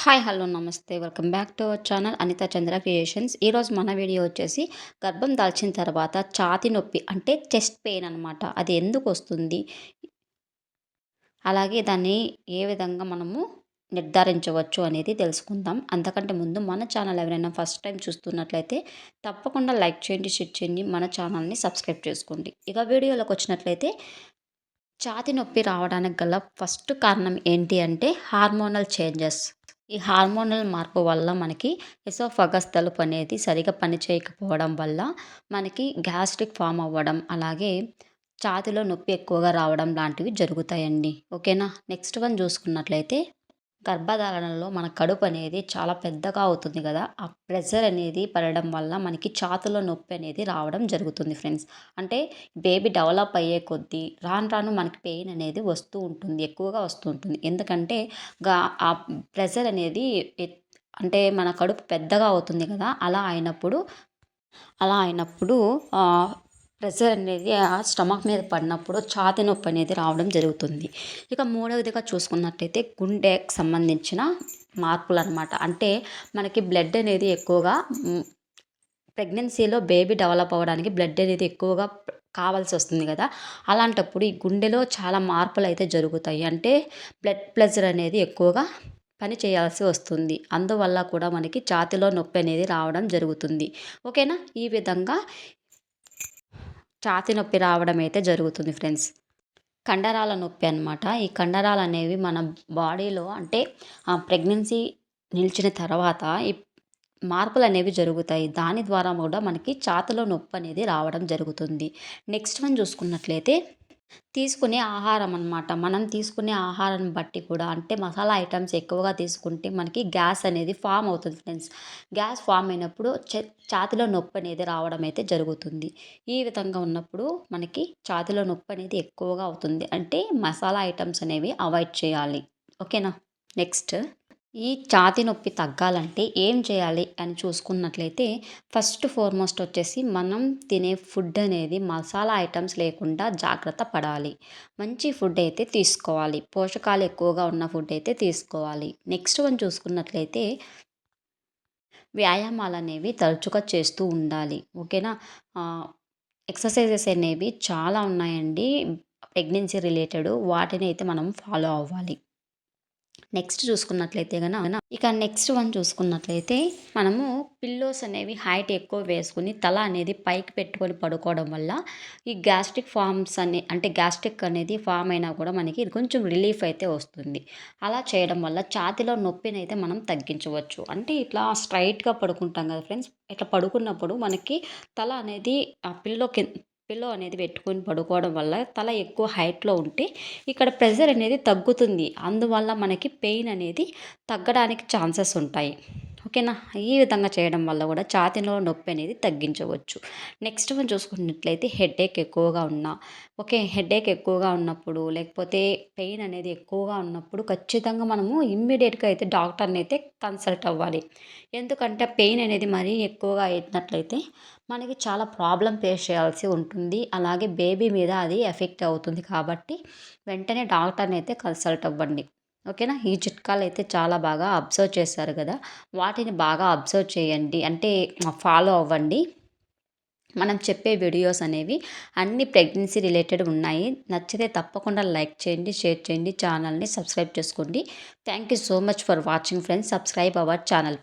Hi hello నమస్తే welcome back to our channel Anitha Chandra Creations. ఈరోజు మన వీడియో వచ్చేసి గర్భం దాల్చిన తర్వాత ఛాతీ నొప్పి అంటే చెస్ట్ పెయిన్ అనమాట. అది ఎందుకు వస్తుంది, అలాగే దాన్ని ఏ విధంగా మనము నిర్ధారించవచ్చు అనేది తెలుసుకుందాం. అంతకంటే ముందు మన ఛానల్ ఎవరైనా ఫస్ట్ టైం చూస్తున్నట్లయితే తప్పకుండా లైక్ చేయండి, షేర్ చేయండి, మన ఛానల్ని సబ్స్క్రైబ్ చేసుకోండి. ఇక వీడియోలోకి వచ్చినట్లయితే ఛాతీ నొప్పి రావడానికి గల ఫస్ట్ కారణం ఏంటి అంటే హార్మోనల్ చేంజెస్. ఈ హార్మోనల్ మార్పు వల్ల మనకి ఎసోఫగస్ తలుపు అనేది సరిగా పనిచేయకపోవడం వల్ల మనకి గ్యాస్ట్రిక్ ఫామ్ అవ్వడం, అలాగే ఛాతీలో నొప్పి ఎక్కువగా రావడం లాంటివి జరుగుతాయండి. ఓకేనా. నెక్స్ట్ వన్ చూసుకున్నట్లయితే గర్భధారణలో మన కడుపు అనేది చాలా పెద్దగా అవుతుంది కదా, ఆ ప్రెషర్ అనేది పడడం వల్ల మనకి ఛాతీలో నొప్పి అనేది రావడం జరుగుతుంది ఫ్రెండ్స్. అంటే బేబీ డెవలప్ అయ్యే కొద్దీ రాను రాను మనకి పెయిన్ అనేది వస్తూ ఉంటుంది, ఎక్కువగా వస్తూ ఉంటుంది. ఎందుకంటే గా ఆ ప్రెషర్ అనేది అంటే మన కడుపు పెద్దగా అవుతుంది కదా, అలా అయినప్పుడు ప్రెషర్ అనేది ఆ స్టమక్ మీద పడినప్పుడు ఛాతీ నొప్పి అనేది రావడం జరుగుతుంది. ఇక మూడవదిగా చూసుకున్నట్టయితే గుండెకి సంబంధించిన మార్పులనమాట. అంటే మనకి బ్లడ్ అనేది ఎక్కువగా ప్రెగ్నెన్సీలో బేబీ డెవలప్ అవ్వడానికి బ్లడ్ అనేది ఎక్కువగా కావాల్సి వస్తుంది కదా. అలాంటప్పుడు ఈ గుండెలో చాలా మార్పులైతే జరుగుతాయి. అంటే బ్లడ్ ప్రెషర్ అనేది ఎక్కువగా పని చేయాల్సి వస్తుంది. అందువల్ల కూడా మనకి ఛాతీలో నొప్పి అనేది రావడం జరుగుతుంది. ఓకేనా. ఈ విధంగా ఛాతీ నొప్పి రావడం అయితే జరుగుతుంది ఫ్రెండ్స్. కండరాల నొప్పి అనమాట. ఈ కండరాలనేవి మన బాడీలో అంటే ప్రెగ్నెన్సీ నిలిచిన తర్వాత ఈ మార్పులనేవి జరుగుతాయి. దాని ద్వారా కూడా మనకి ఛాతీలో నొప్పనేది రావడం జరుగుతుంది. నెక్స్ట్ వన్ చూసుకున్నట్లయితే తీసుకునే ఆహారం అనమాట. మనం తీసుకునే ఆహారాన్ని బట్టి కూడా అంటే మసాలా ఐటెమ్స్ ఎక్కువగా తీసుకుంటే మనకి గ్యాస్ అనేది ఫామ్ అవుతుంది ఫ్రెండ్స్. గ్యాస్ ఫామ్ అయినప్పుడు ఛాతీలో నొప్పి అనేది రావడం అయితే జరుగుతుంది. ఈ విధంగా ఉన్నప్పుడు మనకి ఛాతీలో నొప్పి అనేది ఎక్కువగా అవుతుంది. అంటే మసాలా ఐటెమ్స్ అనేవి అవాయిడ్ చేయాలి. ఓకేనా. నెక్స్ట్ ఈ ఛాతీ నొప్పి తగ్గాలంటే ఏం చేయాలి అని చూసుకున్నట్లయితే ఫస్ట్ ఫార్మోస్ట్ వచ్చేసి మనం తినే ఫుడ్ అనేది మసాలా ఐటమ్స్ లేకుండా జాగ్రత్త పడాలి. మంచి ఫుడ్ అయితే తీసుకోవాలి, పోషకాలు ఎక్కువగా ఉన్న ఫుడ్ అయితే తీసుకోవాలి. నెక్స్ట్ వన్ చూసుకున్నట్లయితే వ్యాయామాలు అనేవి తరచుగా చేస్తూ ఉండాలి. ఓకేనా. ఎక్సర్సైజెస్ అనేవి చాలా ఉన్నాయండి ప్రెగ్నెన్సీ రిలేటెడ్, వాటిని అయితే మనం ఫాలో అవ్వాలి. నెక్స్ట్ చూసుకున్నట్లయితే ఇక నెక్స్ట్ వన్ చూసుకున్నట్లయితే మనము పిల్లోస్ అనేవి హైట్ ఎక్కువ వేసుకుని తల అనేది పైకి పెట్టుకొని పడుకోవడం వల్ల ఈ గ్యాస్ట్రిక్ ఫామ్స్ అంటే గ్యాస్ట్రిక్ అనేది ఫామ్ అయినా కూడా మనకి ఇది కొంచెం రిలీఫ్ అయితే వస్తుంది. అలా చేయడం వల్ల ఛాతీలో నొప్పిని అయితే మనం తగ్గించవచ్చు. అంటే ఇట్లా స్ట్రైట్గా పడుకుంటాం కదా ఫ్రెండ్స్, ఇట్లా పడుకున్నప్పుడు మనకి తల అనేది ఆ పిల్లో అనేది పెట్టుకొని పడుకోవడం వల్ల తల ఎక్కువ హైట్‌లో ఉంటే ఇక్కడ ప్రెషర్ అనేది తగ్గుతుంది. అందువల్ల మనకి పెయిన్ అనేది తగ్గడానికి ఛాన్సెస్ ఉంటాయి. ఓకేనా. ఈ విధంగా చేయడం వల్ల కూడా ఛాతీలో నొప్పి అనేది తగ్గించవచ్చు. నెక్స్ట్ వన్ చూసుకున్నట్లయితే హెడేక్ ఎక్కువగా ఉన్నా, హెడేక్ ఎక్కువగా ఉన్నప్పుడు లేకపోతే పెయిన్ అనేది ఎక్కువగా ఉన్నప్పుడు ఖచ్చితంగా మనము ఇమ్మీడియేట్‌గా అయితే డాక్టర్‌ని అయితే కన్సల్ట్ అవ్వాలి. ఎందుకంటే పెయిన్ అనేది మరీ ఎక్కువగా అయినట్లయితే మనకి చాలా ప్రాబ్లమ్ ఫేస్ చేయాల్సి ఉంటుంది. అలాగే బేబీ మీద అది ఎఫెక్ట్ అవుతుంది కాబట్టి వెంటనే డాక్టర్ని అయితే కన్సల్ట్ అవ్వండి. ఓకేనా. ఈ చిట్కాలు అయితే చాలా బాగా అబ్జర్వ్ చేశారు కదా, వాటిని బాగా అబ్జర్వ్ చేయండి. అంటే ఫాలో అవ్వండి. మనం చెప్పే వీడియోస్ అనేవి అన్ని ప్రెగ్నెన్సీ రిలేటెడ్ ఉన్నాయి. నచ్చితే తప్పకుండా లైక్ చేయండి, షేర్ చేయండి, ఛానల్ని సబ్స్క్రైబ్ చేసుకోండి. Thank you so much for watching friends. Subscribe our channel.